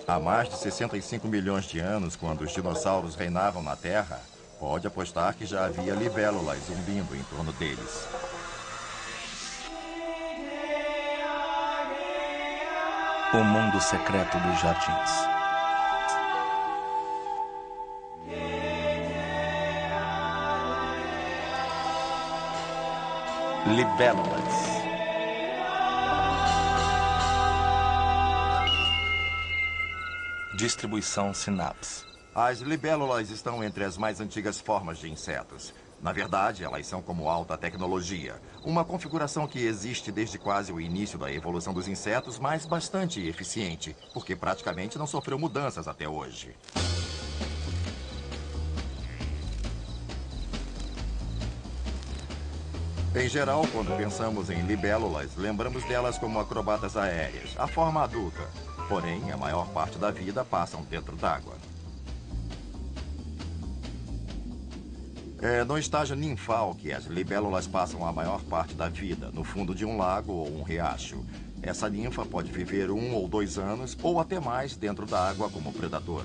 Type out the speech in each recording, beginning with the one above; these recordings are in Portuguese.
Há mais de 65 milhões de anos, quando os dinossauros reinavam na Terra, pode apostar que já havia libélulas zumbindo em torno deles. O mundo secreto dos jardins. Libélulas. Distribuição Sinapse. As libélulas estão entre as mais antigas formas de insetos. Na verdade, elas são como alta tecnologia. Uma configuração que existe desde quase o início da evolução dos insetos, mas bastante eficiente, porque praticamente não sofreu mudanças até hoje. Em geral, quando pensamos em libélulas, lembramos delas como acrobatas aéreas, a forma adulta. Porém, a maior parte da vida passam dentro d'água. É no estágio ninfal que as libélulas passam a maior parte da vida, no fundo de um lago ou um riacho. Essa ninfa pode viver 1 ou 2 anos, ou até mais, dentro da água como predador.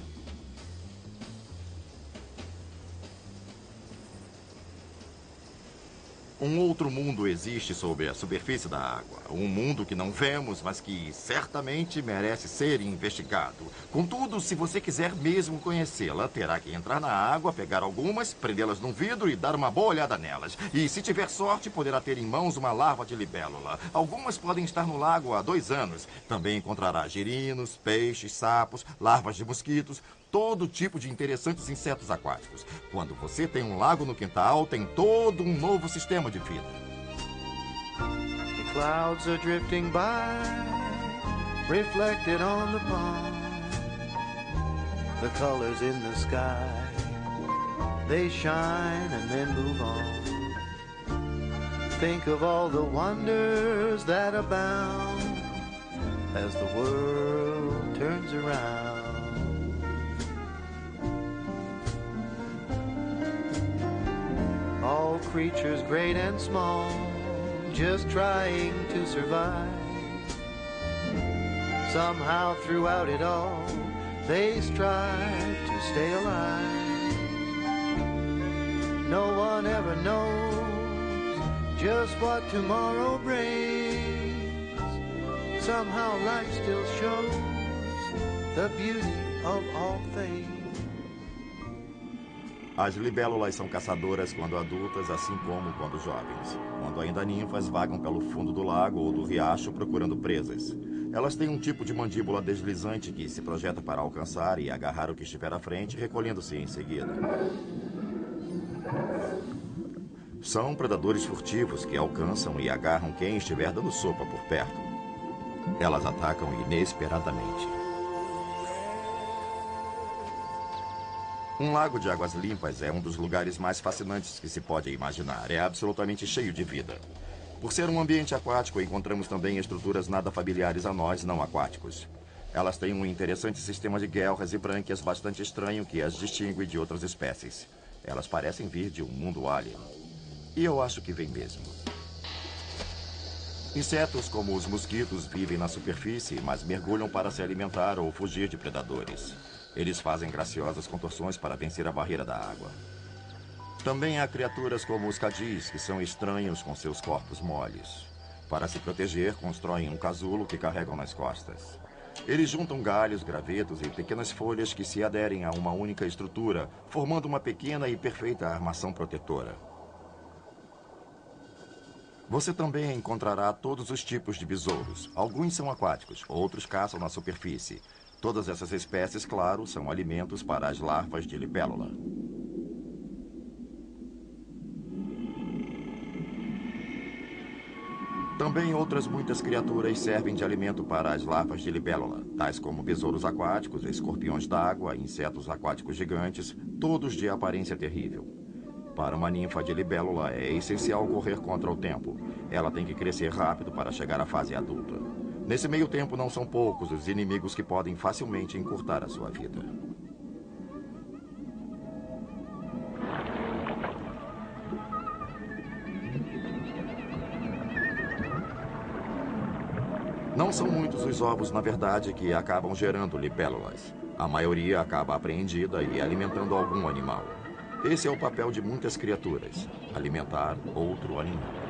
Um outro mundo existe sob a superfície da água. Um mundo que não vemos, mas que certamente merece ser investigado. Contudo, se você quiser mesmo conhecê-la, terá que entrar na água, pegar algumas, prendê-las num vidro e dar uma boa olhada nelas. E se tiver sorte, poderá ter em mãos uma larva de libélula. Algumas podem estar no lago há 2 anos. Também encontrará girinos, peixes, sapos, larvas de mosquitos, todo tipo de interessantes insetos aquáticos. Quando você tem um lago no quintal, tem todo um novo sistema de vida. The clouds are drifting by, reflected on the pond. The colors in the sky, they shine and then move on. Think of all the wonders that abound as the world turns around. All creatures great and small, just trying to survive. Somehow throughout it all, they strive to stay alive. No one ever knows just what tomorrow brings. Somehow life still shows the beauty of all things. As libélulas são caçadoras quando adultas, assim como quando jovens. Quando ainda ninfas, vagam pelo fundo do lago ou do riacho procurando presas. Elas têm um tipo de mandíbula deslizante que se projeta para alcançar e agarrar o que estiver à frente, recolhendo-se em seguida. São predadores furtivos que alcançam e agarram quem estiver dando sopa por perto. Elas atacam inesperadamente. Um lago de águas limpas é um dos lugares mais fascinantes que se pode imaginar. É absolutamente cheio de vida. Por ser um ambiente aquático, encontramos também estruturas nada familiares a nós não aquáticos. Elas têm um interessante sistema de guelras e brânquias bastante estranho que as distingue de outras espécies. Elas parecem vir de um mundo alien. E eu acho que vem mesmo. Insetos como os mosquitos vivem na superfície, mas mergulham para se alimentar ou fugir de predadores. Eles fazem graciosas contorções para vencer a barreira da água. Também há criaturas como os cadis, que são estranhos com seus corpos moles. Para se proteger, constroem um casulo que carregam nas costas. Eles juntam galhos, gravetos e pequenas folhas que se aderem a uma única estrutura, formando uma pequena e perfeita armação protetora. Você também encontrará todos os tipos de besouros. Alguns são aquáticos, outros caçam na superfície. Todas essas espécies, claro, são alimentos para as larvas de libélula. Também outras muitas criaturas servem de alimento para as larvas de libélula, tais como besouros aquáticos, escorpiões d'água, insetos aquáticos gigantes, todos de aparência terrível. Para uma ninfa de libélula é essencial correr contra o tempo. Ela tem que crescer rápido para chegar à fase adulta. Nesse meio tempo, não são poucos os inimigos que podem facilmente encurtar a sua vida. Não Não são muitos os ovos, na verdade, que acabam gerando libélulas. A maioria acaba apreendida e alimentando algum animal. Esse é o papel de muitas criaturas: alimentar outro animal.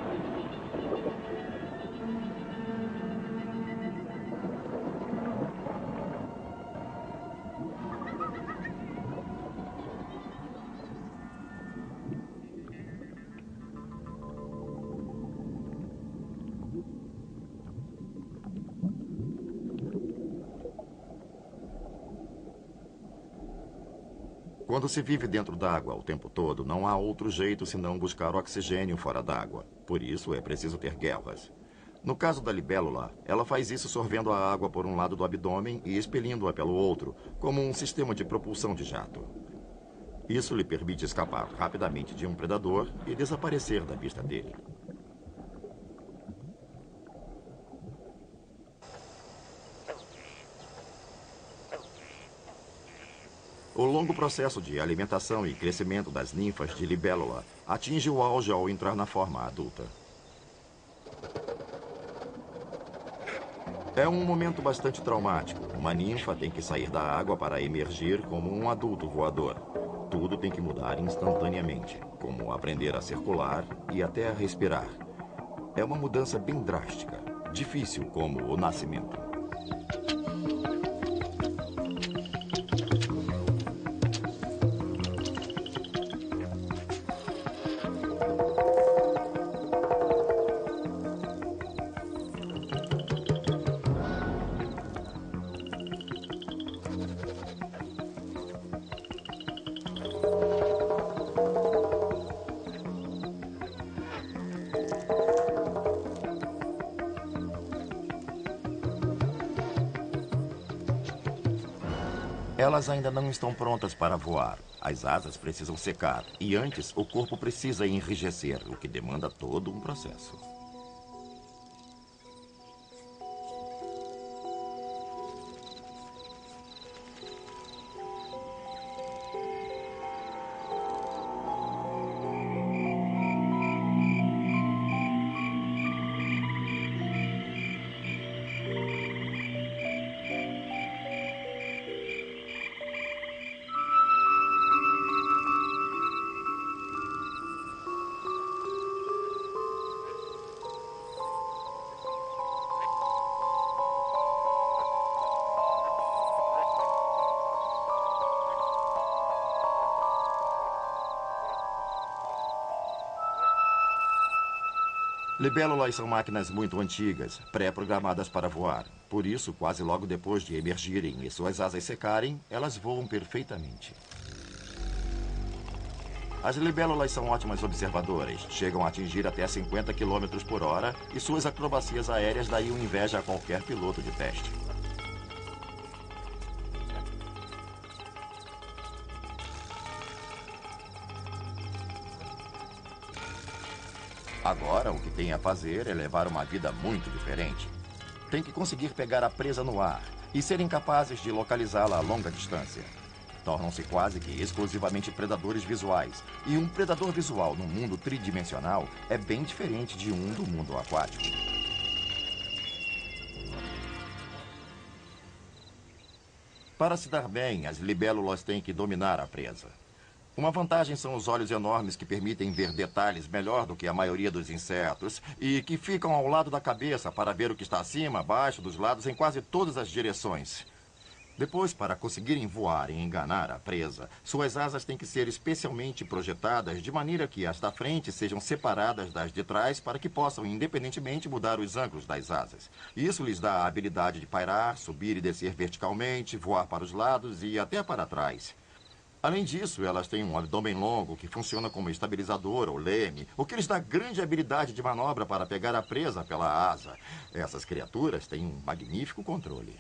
Quando se vive dentro d'água o tempo todo, não há outro jeito senão buscar oxigênio fora d'água. Por isso, é preciso ter guelras. No caso da libélula, ela faz isso sorvendo a água por um lado do abdômen e expelindo-a pelo outro, como um sistema de propulsão de jato. Isso lhe permite escapar rapidamente de um predador e desaparecer da vista dele. O longo processo de alimentação e crescimento das ninfas de libélula atinge o auge ao entrar na forma adulta. É um momento bastante traumático. Uma ninfa tem que sair da água para emergir como um adulto voador. Tudo tem que mudar instantaneamente, como aprender a circular e até a respirar. É uma mudança bem drástica, difícil como o nascimento. Elas ainda não estão prontas para voar. As asas precisam secar e antes o corpo precisa enrijecer, o que demanda todo um processo. Libélulas são máquinas muito antigas, pré-programadas para voar. Por isso, quase logo depois de emergirem e suas asas secarem, elas voam perfeitamente. As libélulas são ótimas observadoras. Chegam a atingir até 50 km por hora e suas acrobacias aéreas dariam inveja a qualquer piloto de teste. Agora, o que tem a fazer é levar uma vida muito diferente. Tem que conseguir pegar a presa no ar e serem capazes de localizá-la a longa distância. Tornam-se quase que exclusivamente predadores visuais. E um predador visual no mundo tridimensional é bem diferente de um do mundo aquático. Para se dar bem, as libélulas têm que dominar a presa. Uma vantagem são os olhos enormes que permitem ver detalhes melhor do que a maioria dos insetos e que ficam ao lado da cabeça para ver o que está acima, abaixo, dos lados, em quase todas as direções. Depois, para conseguirem voar e enganar a presa, suas asas têm que ser especialmente projetadas de maneira que as da frente sejam separadas das de trás para que possam independentemente mudar os ângulos das asas. Isso lhes dá a habilidade de pairar, subir e descer verticalmente, voar para os lados e até para trás. Além disso, elas têm um abdômen longo que funciona como estabilizador ou leme, o que lhes dá grande habilidade de manobra para pegar a presa pela asa. Essas criaturas têm um magnífico controle.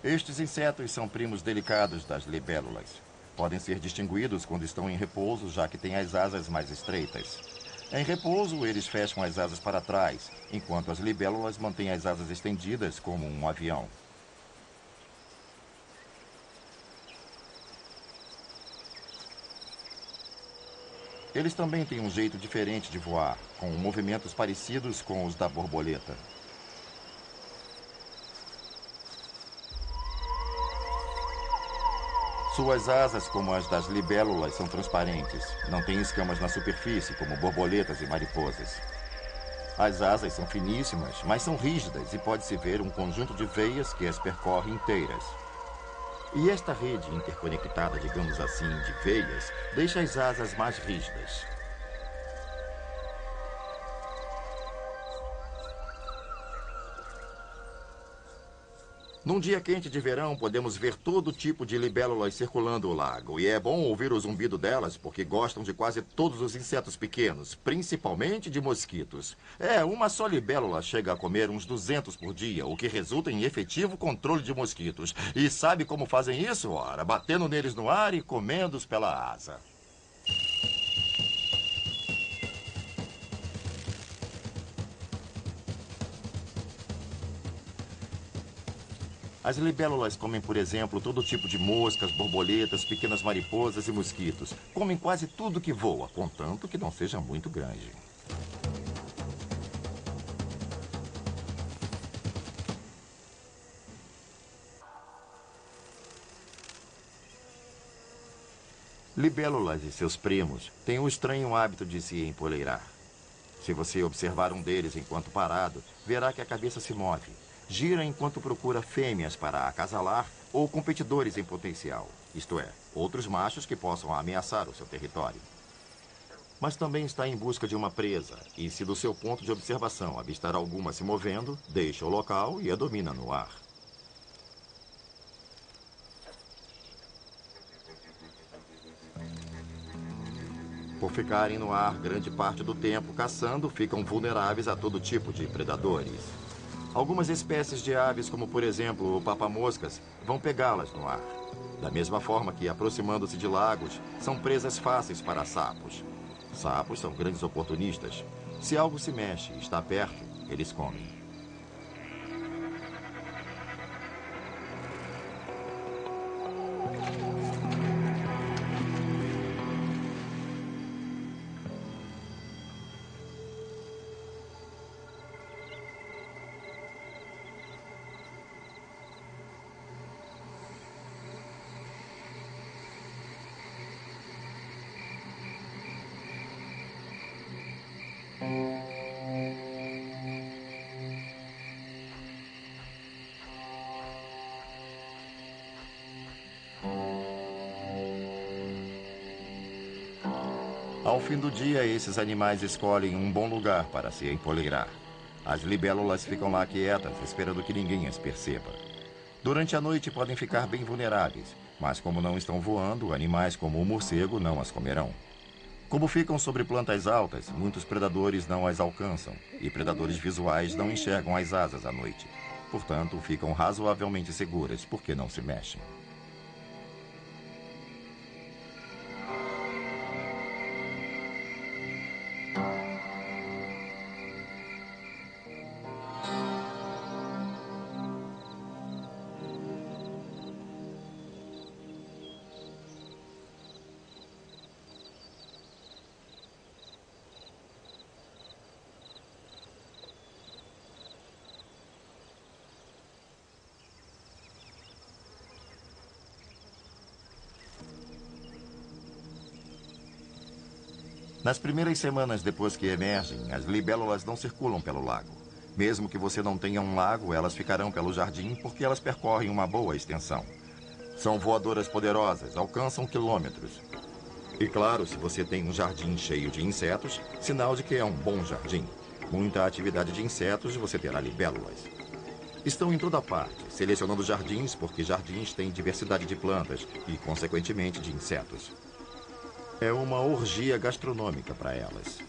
Estes insetos são primos delicados das libélulas. Podem ser distinguidos quando estão em repouso, já que têm as asas mais estreitas. Em repouso, eles fecham as asas para trás, enquanto as libélulas mantêm as asas estendidas como um avião. Eles também têm um jeito diferente de voar, com movimentos parecidos com os da borboleta. Suas asas, como as das libélulas, são transparentes. Não têm escamas na superfície, como borboletas e mariposas. As asas são finíssimas, mas são rígidas e pode-se ver um conjunto de veias que as percorre inteiras. E esta rede interconectada, digamos assim, de veias, deixa as asas mais rígidas. Num dia quente de verão, podemos ver todo tipo de libélulas circulando o lago. E é bom ouvir o zumbido delas, porque gostam de quase todos os insetos pequenos, principalmente de mosquitos. Uma só libélula chega a comer uns 200 por dia, o que resulta em efetivo controle de mosquitos. E sabe como fazem isso? Ora, batendo neles no ar e comendo-os pela asa. As libélulas comem, por exemplo, todo tipo de moscas, borboletas, pequenas mariposas e mosquitos. Comem quase tudo que voa, contanto que não seja muito grande. Libélulas e seus primos têm o estranho hábito de se empoleirar. Se você observar um deles enquanto parado, verá que a cabeça se move. Gira enquanto procura fêmeas para acasalar ou competidores em potencial, isto é, outros machos que possam ameaçar o seu território. Mas também está em busca de uma presa, e se do seu ponto de observação avistar alguma se movendo, deixa o local e a domina no ar. Por ficarem no ar grande parte do tempo caçando, ficam vulneráveis a todo tipo de predadores. Algumas espécies de aves, como por exemplo o papamoscas, vão pegá-las no ar. Da mesma forma que, aproximando-se de lagos, são presas fáceis para sapos. Sapos são grandes oportunistas. Se algo se mexe e está perto, eles comem. Ao fim do dia, esses animais escolhem um bom lugar para se empoleirar. As libélulas ficam lá quietas, esperando que ninguém as perceba. Durante a noite podem ficar bem vulneráveis, mas como não estão voando, animais como o morcego não as comerão. Como ficam sobre plantas altas, muitos predadores não as alcançam, e predadores visuais não enxergam as asas à noite. Portanto, ficam razoavelmente seguras, porque não se mexem. Nas primeiras semanas depois que emergem, as libélulas não circulam pelo lago. Mesmo que você não tenha um lago, elas ficarão pelo jardim porque elas percorrem uma boa extensão. São voadoras poderosas, alcançam quilômetros. E claro, se você tem um jardim cheio de insetos, sinal de que é um bom jardim. Muita atividade de insetos, você terá libélulas. Estão em toda parte, selecionando jardins porque jardins têm diversidade de plantas e, consequentemente, de insetos. É uma orgia gastronômica para elas.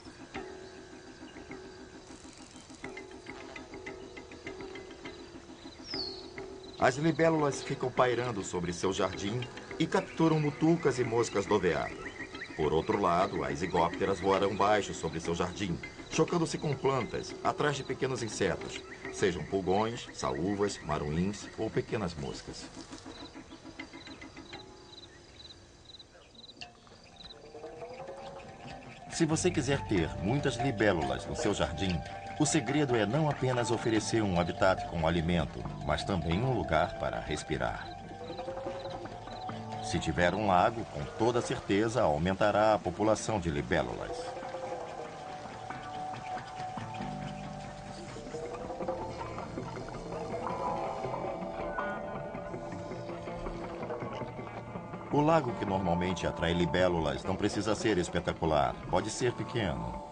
As libélulas ficam pairando sobre seu jardim e capturam mutucas e moscas do veado. Por outro lado, as zigópteras voarão baixo sobre seu jardim, chocando-se com plantas, atrás de pequenos insetos, sejam pulgões, saúvas, maruins ou pequenas moscas. Se você quiser ter muitas libélulas no seu jardim, o segredo é não apenas oferecer um habitat com alimento, mas também um lugar para respirar. Se tiver um lago, com toda certeza aumentará a população de libélulas. O lago que normalmente atrai libélulas não precisa ser espetacular, pode ser pequeno.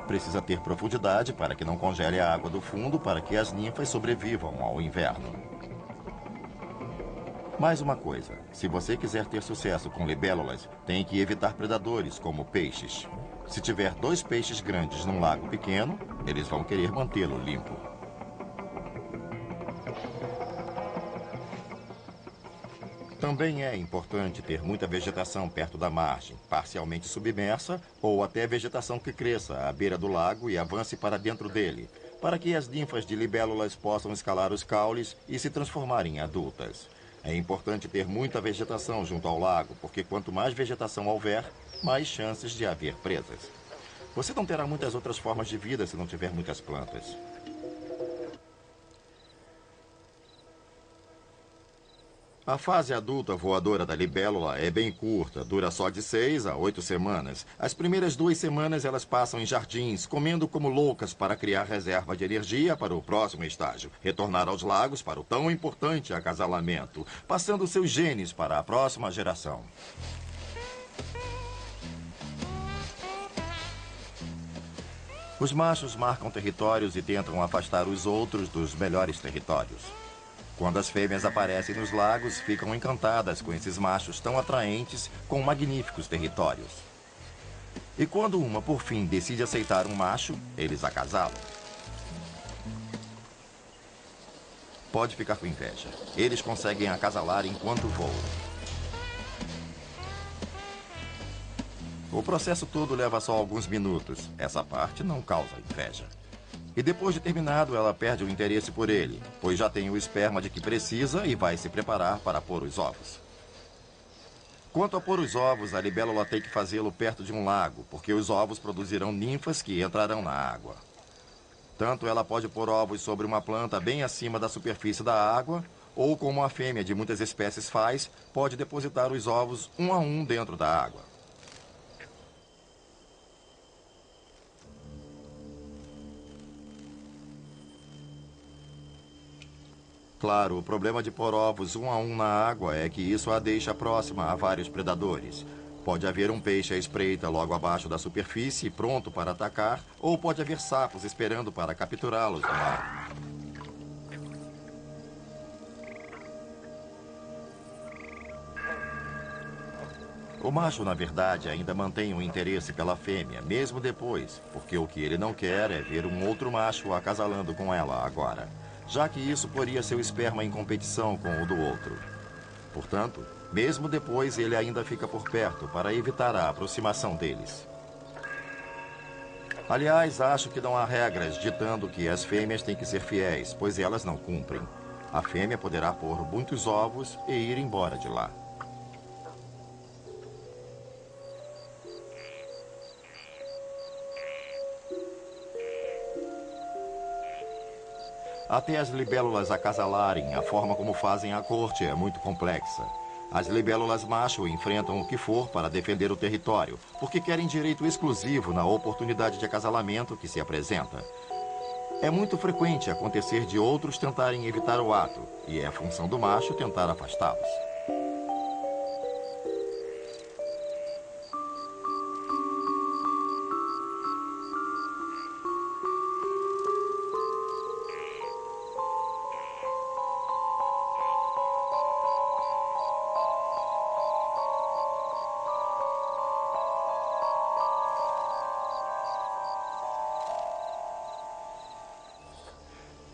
Precisa ter profundidade para que não congele a água do fundo para que as ninfas sobrevivam ao inverno. Mais uma coisa, se você quiser ter sucesso com libélulas, tem que evitar predadores como peixes. Se tiver 2 peixes grandes num lago pequeno, eles vão querer mantê-lo limpo. Também é importante ter muita vegetação perto da margem, parcialmente submersa ou até vegetação que cresça à beira do lago e avance para dentro dele, para que as ninfas de libélulas possam escalar os caules e se transformarem em adultas. É importante ter muita vegetação junto ao lago, porque quanto mais vegetação houver, mais chances de haver presas. Você não terá muitas outras formas de vida se não tiver muitas plantas. A fase adulta voadora da libélula é bem curta, dura só de 6 a 8 semanas. As primeiras 2 semanas elas passam em jardins, comendo como loucas para criar reserva de energia para o próximo estágio, retornar aos lagos para o tão importante acasalamento, passando seus genes para a próxima geração. Os machos marcam territórios e tentam afastar os outros dos melhores territórios. Quando as fêmeas aparecem nos lagos, ficam encantadas com esses machos tão atraentes com magníficos territórios. E quando uma, por fim, decide aceitar um macho, eles acasalam. Pode ficar com inveja. Eles conseguem acasalar enquanto voam. O processo todo leva só alguns minutos. Essa parte não causa inveja. E depois de terminado, ela perde o interesse por ele, pois já tem o esperma de que precisa e vai se preparar para pôr os ovos. Quanto a pôr os ovos, a libélula tem que fazê-lo perto de um lago, porque os ovos produzirão ninfas que entrarão na água. Tanto ela pode pôr ovos sobre uma planta bem acima da superfície da água, ou como a fêmea de muitas espécies faz, pode depositar os ovos um a um dentro da água. Claro, o problema de pôr ovos um a um na água é que isso a deixa próxima a vários predadores. Pode haver um peixe à espreita logo abaixo da superfície, pronto para atacar, ou pode haver sapos esperando para capturá-los no mar. O macho, na verdade, ainda mantém um interesse pela fêmea, mesmo depois, porque o que ele não quer é ver um outro macho acasalando com ela agora, já que isso poria seu esperma em competição com o do outro. Portanto, mesmo depois, ele ainda fica por perto para evitar a aproximação deles. Aliás, acho que não há regras ditando que as fêmeas têm que ser fiéis, pois elas não cumprem. A fêmea poderá pôr muitos ovos e ir embora de lá. Até as libélulas acasalarem, a forma como fazem a corte é muito complexa. As libélulas macho enfrentam o que for para defender o território, porque querem direito exclusivo na oportunidade de acasalamento que se apresenta. É muito frequente acontecer de outros tentarem evitar o ato, e é função do macho tentar afastá-los.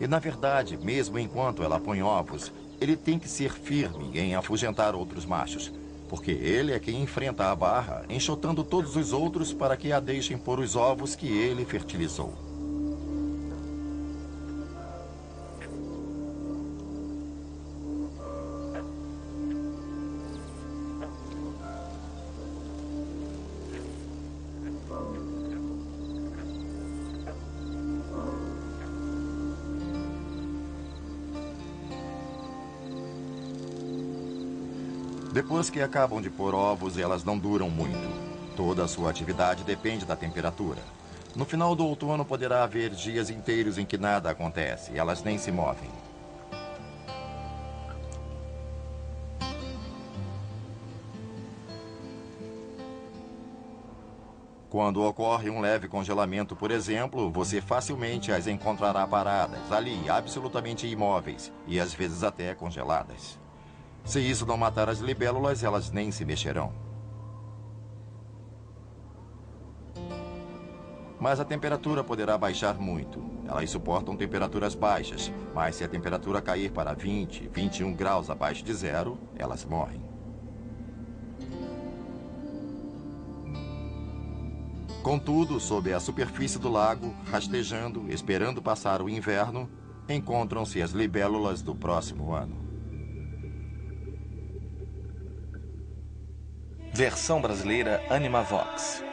E, na verdade, mesmo enquanto ela põe ovos, ele tem que ser firme em afugentar outros machos, porque ele é quem enfrenta a barra, enxotando todos os outros para que a deixem pôr os ovos que ele fertilizou. Depois que acabam de pôr ovos, elas não duram muito. Toda a sua atividade depende da temperatura. No final do outono poderá haver dias inteiros em que nada acontece, elas nem se movem. Quando ocorre um leve congelamento, por exemplo, você facilmente as encontrará paradas, ali, absolutamente imóveis, e às vezes até congeladas. Se isso não matar as libélulas, elas nem se mexerão. Mas a temperatura poderá baixar muito. Elas suportam temperaturas baixas, mas se a temperatura cair para 20, 21 graus abaixo de zero, elas morrem. Contudo, sob a superfície do lago, rastejando, esperando passar o inverno, encontram-se as libélulas do próximo ano. Versão brasileira Animavox.